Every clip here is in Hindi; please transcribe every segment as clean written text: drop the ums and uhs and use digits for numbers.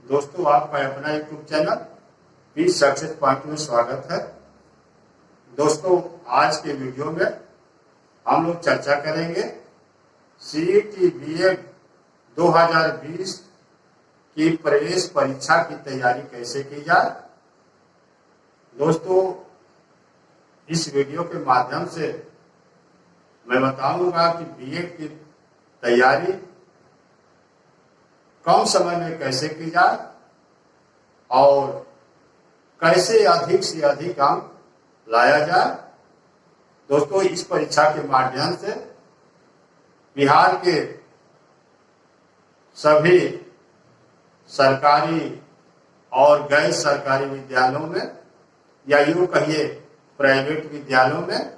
दोस्तों, आपका अपना YouTube channel P success point में स्वागत है। दोस्तों, आज के वीडियो में हम लोग चर्चा करेंगे सीईटी बीएड 2020 की प्रवेश परीक्षा की तैयारी कैसे की जाए। दोस्तों, इस वीडियो के माध्यम से मैं बताऊंगा कि बीएड की तैयारी कम समय में कैसे की जाए और कैसे अधिक से अधिक अंक लाया जाए। दोस्तों, इस परीक्षा के माध्यम से बिहार के सभी सरकारी और गैर सरकारी विद्यालयों में या यूं कहिए प्राइवेट विद्यालयों में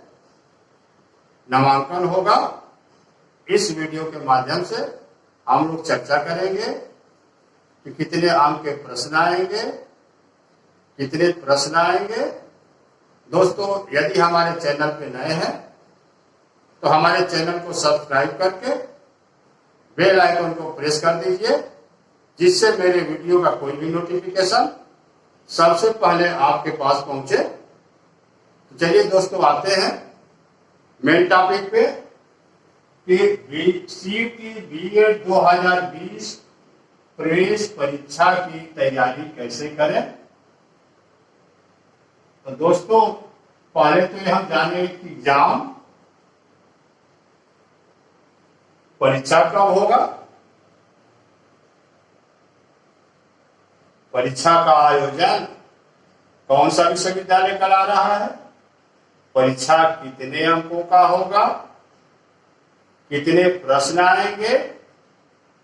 नामांकन होगा। इस वीडियो के माध्यम से हम लोग चर्चा करेंगे कि कितने अंक के प्रश्न आएंगे, कितने प्रश्न आएंगे। दोस्तों, यदि हमारे चैनल पे नए हैं तो हमारे चैनल को सब्सक्राइब करके बेल आइकन को प्रेस कर दीजिए, जिससे मेरे वीडियो का कोई भी नोटिफिकेशन सबसे पहले आपके पास पहुंचे। तो चलिए दोस्तों, आते हैं मेन टॉपिक पे कि सीईटी बीएड 2020 प्रवेश परीक्षा की तैयारी कैसे करें। तो दोस्तों, पहले तो हम जाने कि एग्जाम परीक्षा कब होगा, परीक्षा का आयोजन कौन सा विश्वविद्यालय करा रहा है, परीक्षा कितने अंकों का होगा, कितने प्रश्न आएंगे,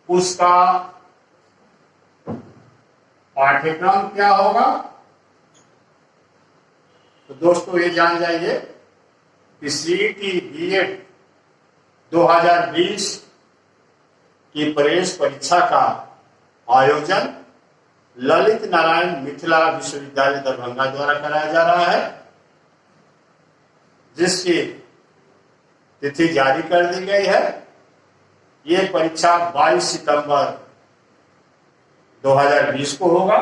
उसका पाठ्यक्रम क्या होगा। तो दोस्तों, ये जान जाइए कि सीईटी बीएड 2020 की प्रवेश परीक्षा का आयोजन ललित नारायण मिथिला विश्वविद्यालय दरभंगा द्वारा कराया जा रहा है, जिसकी तिथि जारी कर दी गई है। ये परीक्षा 22 सितंबर 2020 को होगा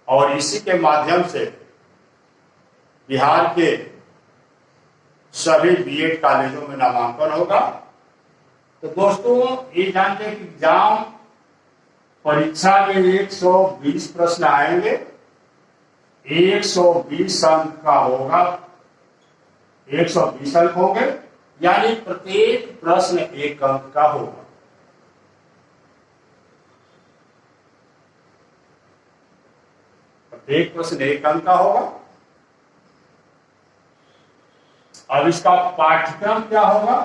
और इसी के माध्यम से बिहार के सभी बीएड कॉलेजों में नामांकन होगा। तो दोस्तों, ये जानते हैं कि एग्जाम परीक्षा में 120 प्रश्न आएंगे, 120 अंक का होगा, 120 अंक होंगे, यानी प्रत्येक प्रश्न 1 अंक का होगा। प्रत्येक प्रश्न 1 अंक का होगा। अब इसका पाठ्यक्रम क्या होगा।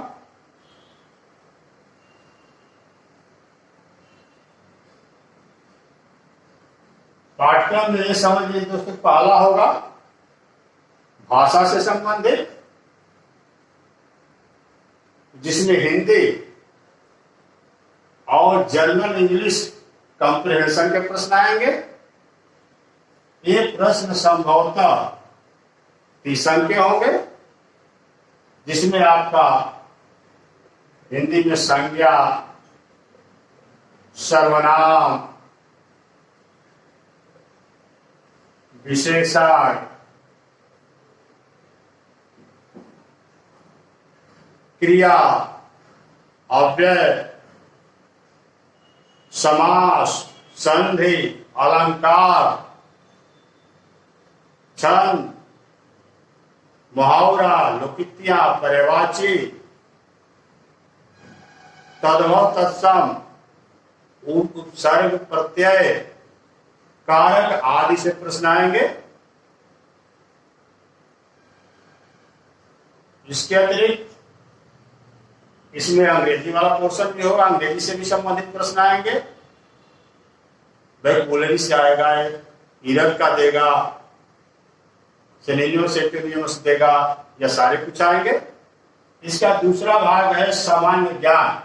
पाठ्यक्रम में ये समझ लीजिए दोस्तों, पहला होगा भाषा से संबंधित, जिसमें हिंदी और जर्नल इंग्लिश कंप्रिहेंशन के प्रश्न आएंगे। ये प्रश्न संभवतः 30 अंक के होंगे, जिसमें आपका हिंदी में संज्ञा, सर्वनाम, विशेषण, क्रिया, अव्यय, समास, संधि, अलंकार, छंद, मुहावरा, लोकोक्तियां, पर्यायवाची, तद्भव, तत्सम, उपसर्ग, प्रत्यय, कारक आदि से प्रश्न आएंगे। इसके अतिरिक्त इसमें अंग्रेजी वाला पोर्शन भी होगा, अंग्रेजी से भी संबंधित प्रश्न आएंगे। वोकैबुलरी से आएगा, इरब का देगा, सिनोनिमस एंटोनिमस देगा, या सारे कुछ आएंगे। इसका दूसरा भाग है सामान्य ज्ञान।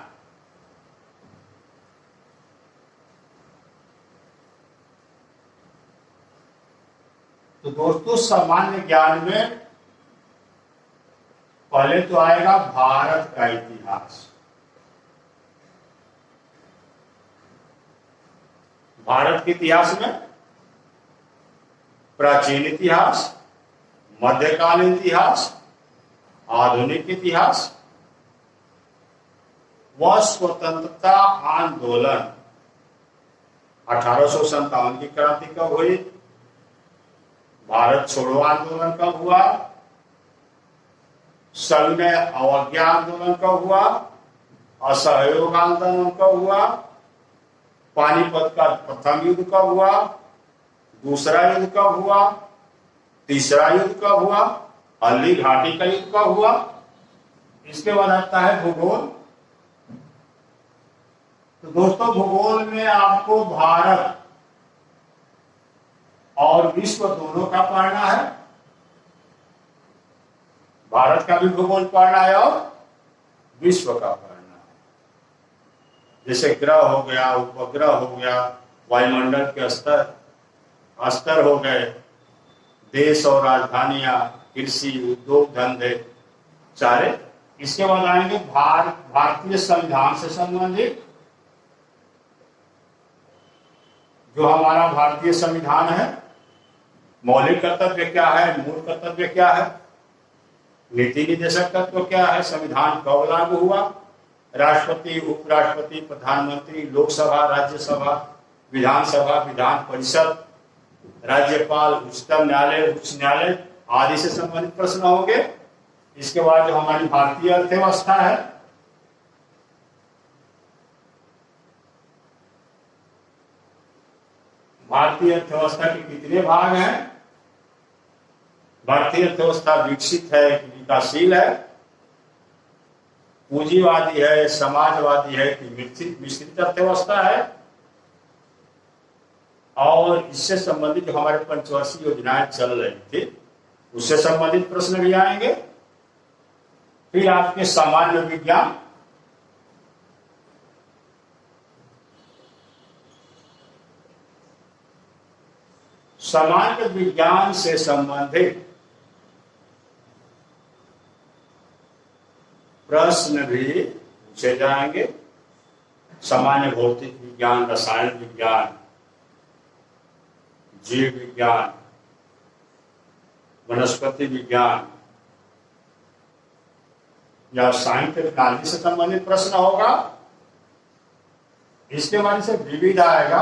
तो दोस्तों, सामान्य ज्ञान में पहले तो आएगा भारत का इतिहास। भारत के इतिहास में प्राचीन इतिहास, मध्यकालीन इतिहास, आधुनिक इतिहास व स्वतंत्रता आंदोलन। 1857 की क्रांति कब हुई, भारत छोड़ो आंदोलन कब हुआ, सविनय अवज्ञा आंदोलन कब हुआ, असहयोग आंदोलन कब हुआ, पानीपत का प्रथम युद्ध कब हुआ, दूसरा युद्ध कब हुआ, तीसरा युद्ध कब हुआ, हल्दी घाटी का युद्ध कब हुआ। इसके बाद आता है भूगोल। तो दोस्तों भूगोल में आपको भारत और विश्व दोनों का पढ़ना है। भारत का भी भूगोल पढ़ना है और विश्व का पढ़ना है। जैसे ग्रह हो गया, उपग्रह हो गया, वायुमंडल के स्तर हो गए, देश और राजधानियां, कृषि, उद्योग धंधे सारे। इसके बाद आएंगे भारतीय संविधान से संबंधित। जो हमारा भारतीय संविधान है, मौलिक कर्तव्य क्या है, मूल कर्तव्य क्या है, नीति निर्देशक तत्व क्या है, संविधान कब लागू हुआ, राष्ट्रपति, उपराष्ट्रपति, प्रधानमंत्री, लोकसभा, राज्यसभा, विधानसभा, विधान परिषद, राज्यपाल, उच्चतम न्यायालय, उच्च न्यायालय आदि से संबंधित प्रश्न होंगे। इसके बाद जो हमारी भारतीय अर्थव्यवस्था है, भारतीय अर्थव्यवस्था के कितने भाग हैं, भारतीय अर्थव्यवस्था विकसित है कि विकासशील है, पूंजीवादी है, समाजवादी है कि मिश्रित अर्थव्यवस्था है, और इससे संबंधित जो हमारे पंचवर्षीय योजनाएं चल रही थी उससे संबंधित प्रश्न भी आएंगे। फिर आपके सामान्य विज्ञान, सामान्य विज्ञान से संबंधित प्रश्न भी पूछे जाएंगे। सामान्य भौतिक विज्ञान, रसायन विज्ञान, जीव विज्ञान, वनस्पति विज्ञान या साहित्य प्रणाली से संबंधित प्रश्न होगा। इसके बाद से विविध आएगा,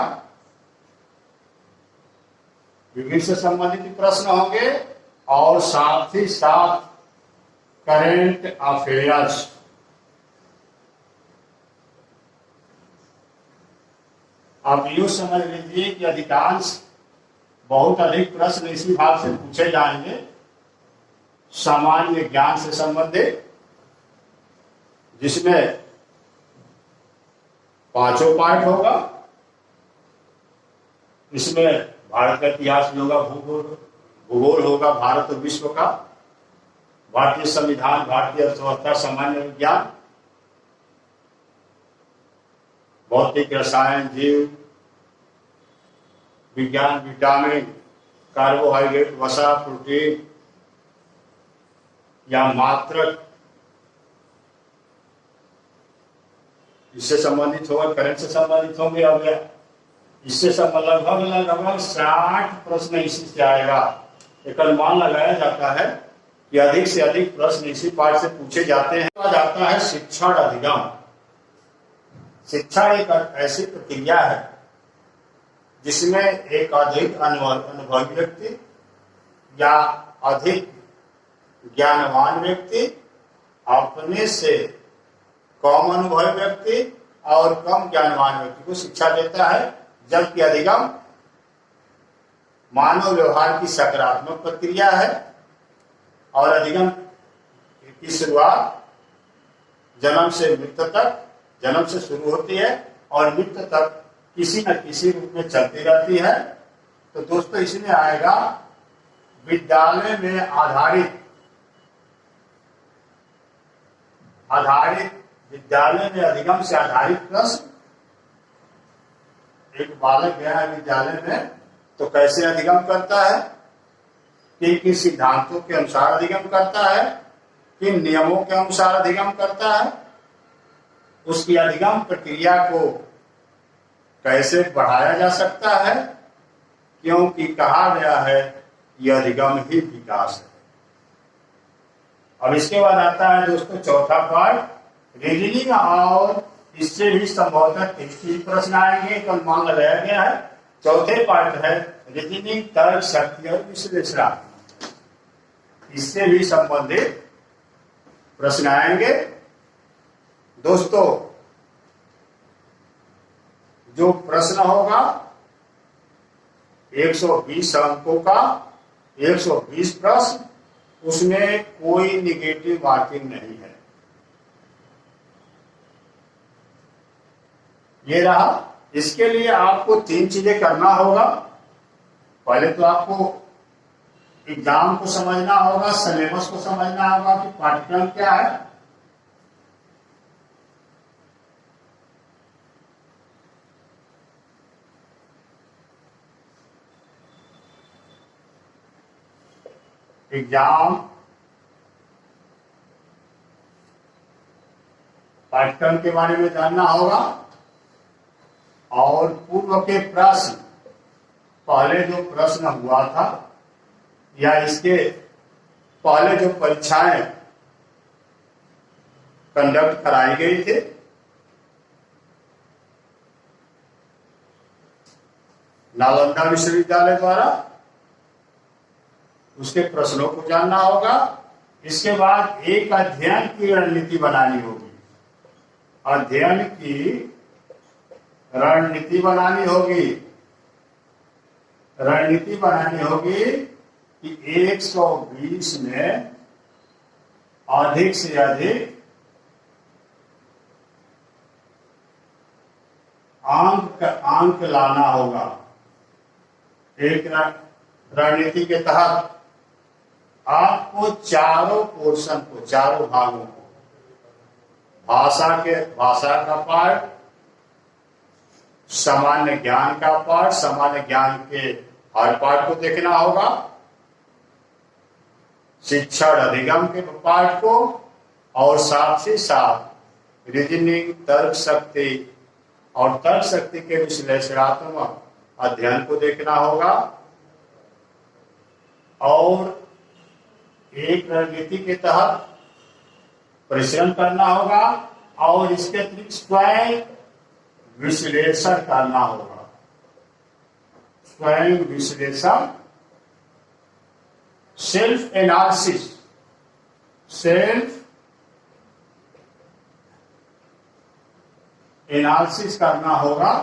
विविध से संबंधित प्रश्न होंगे, और साथ ही साथ करेंट अफेयर्स। आप यूं समझ लीजिए कि अधिकांश बहुत अधिक प्रश्न इसी भाग से पूछे जाएंगे, सामान्य ज्ञान से संबंधित, जिसमें 5 पार्ट होगा। इसमें भारत का इतिहास भी होगा, भूगोल होगा भारत और विश्व का, भारतीय संविधान, भारतीय अर्थव्यवस्था, सामान्य विज्ञान, भौतिक, रसायन, जीव विज्ञान, विटामिन, कार्बोहाइड्रेट, वसा, प्रोटीन या मात्रक, इससे संबंधित होगा, करंट से संबंधित होंगे। अब इससे लगभग 60 प्रश्न इसी से आएगा। एक अनुमान लगाया जाता है कि अधिक से अधिक प्रश्न इसी पाठ से पूछे जाते हैं। जाता है शिक्षण अधिगम। शिक्षा एक ऐसी प्रक्रिया है जिसमें एक अधिक अनुभवी व्यक्ति या अधिक ज्ञानवान व्यक्ति अपने से कम अनुभवी व्यक्ति और कम ज्ञानवान व्यक्ति को शिक्षा देता है, जबकि अधिगम मानव व्यवहार की सकारात्मक प्रक्रिया है। और अधिगम की शुरुआत जन्म से मृत्यु तक, जन्म से शुरू होती है और मृत्यु तक किसी न किसी रूप में चलती रहती है। तो दोस्तों इसमें आएगा विद्यालय में आधारित विद्यालय में अधिगम से आधारित प्रश्न। एक बालक गया है विद्यालय में तो कैसे अधिगम करता है, किन किन सिद्धांतों के अनुसार अधिगम करता है, किन नियमों के अनुसार अधिगम करता है, उसकी अधिगम प्रक्रिया को कैसे बढ़ाया जा सकता है, क्योंकि कहा गया है यह अधिगम ही विकास है। अब इसके बाद आता है दोस्तों चौथा पार्ट रीजनिंग, और इससे भी संभवतः 3 प्रश्न आएंगे, तो अनुमान लगाया गया है। चौथे पार्ट है रीजनिंग, तर्क शक्ति और विश्लेषण, इससे भी संबंधित प्रश्न आएंगे। दोस्तों जो प्रश्न होगा 120 अंकों का, 120 प्रश्न, उसमें कोई निगेटिव मार्किंग नहीं है। ये रहा। इसके लिए आपको 3 चीजें करना होगा। पहले तो आपको एग्जाम को समझना होगा, सिलेबस को समझना होगा कि पाठ्यक्रम क्या है। एग्जाम पाठ्यक्रम के बारे में जानना होगा, और पूर्व के प्रश्न, पहले जो प्रश्न हुआ था या इसके पहले जो परीक्षाएं कंडक्ट कराई गई थी, नालंदा विश्वविद्यालय द्वारा, उसके प्रश्नों को जानना होगा। इसके बाद एक अध्ययन की रणनीति बनानी होगी। अध्ययन की रणनीति बनानी होगी। रणनीति बनानी होगी कि 120 में अधिक से अधिक अंक लाना होगा। एक रणनीति के तहत आपको चारों पोर्शन को, चारों भागों को, भाषा का पार्ट, सामान्य ज्ञान का पार्ट, सामान्य ज्ञान के हर पार्ट को देखना होगा, शिक्षण अधिगम के पार्ट को, और साथ ही साथ रीजनिंग, तर्क शक्ति और तर्क शक्ति के विश्लेषणात्मक अध्ययन को देखना होगा। और एक रणनीति के तहत परिश्रम करना होगा, और इसके अतिरिक्त स्वयं विश्लेषण करना होगा। स्वयं विश्लेषण, सेल्फ एनालिसिस, करना होगा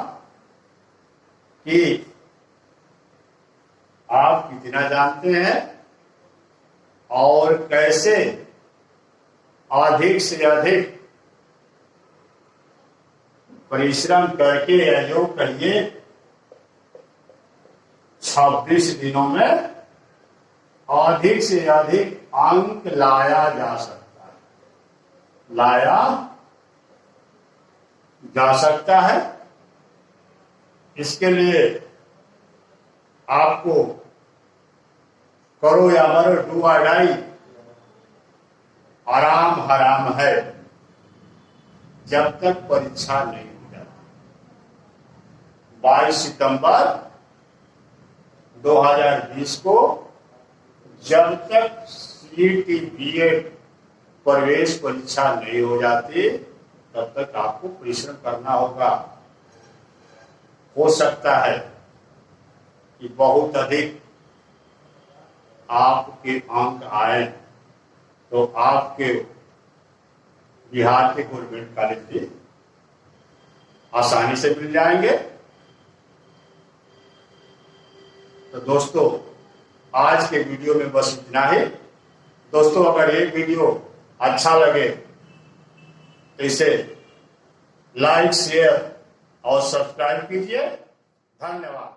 कि आप कितना जानते हैं और कैसे अधिक से अधिक परिश्रम करके, या जो कहिए 26 दिनों में अधिक से अधिक अंक लाया जा सकता है, लाया जा सकता है। इसके लिए आपको करो या मरो, डू और डाई, आराम हराम है जब तक परीक्षा नहीं हो जाती। 22 सितंबर 2020 को जब तक सीईटी बीएड प्रवेश परीक्षा नहीं हो जाती, तब तक आपको परिश्रम करना होगा। हो सकता है कि बहुत अधिक आपके अंक आए तो आपके बिहार के गवर्नमेंट कॉलेज भी आसानी से मिल जाएंगे। तो दोस्तों आज के वीडियो में बस इतना ही। दोस्तों अगर ये वीडियो अच्छा लगे तो इसे लाइक, शेयर और सब्सक्राइब कीजिए। धन्यवाद।